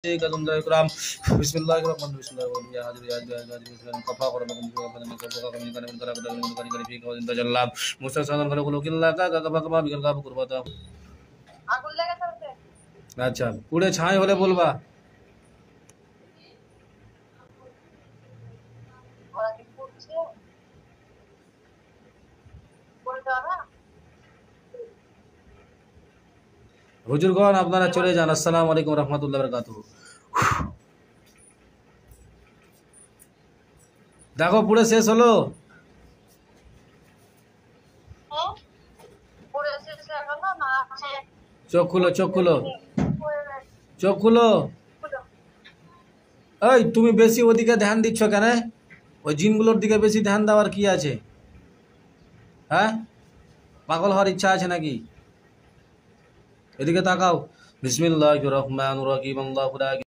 Ikram Bismillahirrahmanirrahim Bismillahirrahmanirrahim ya hadir ya hadir kafa qurban kafa kami kana min kala kada min kani kani fi qawlin tajallab mustasadan kala kulukillah ka kafa kama bigal ka qurbata আগুন লেগে থাকে আচ্ছা পুড়ে ছাই হলে বলবা ওরা কি পুড়ছে বলতে হবে হুজুরগণ আপনারা চলে যান আসসালামু আলাইকুম রাহমাতুল্লাহি ওয়া বারাকাতুহু দেখো পুরো শেষ হলো পুরো শেষ হলো না আছে চোখ খুলো চোখ খুলো এই তুমি বেশি ওদিকে ধ্যান দিচ্ছ কেন ওই জিনগুলোর দিকে বেশি ধ্যান দেওয়ার কি আছে হ্যাঁ পাগল হওয়ার ইচ্ছা আছে নাকি এদিকে তাকাও বিসমিল্লাহির রহমানির রহিম আল্লাহু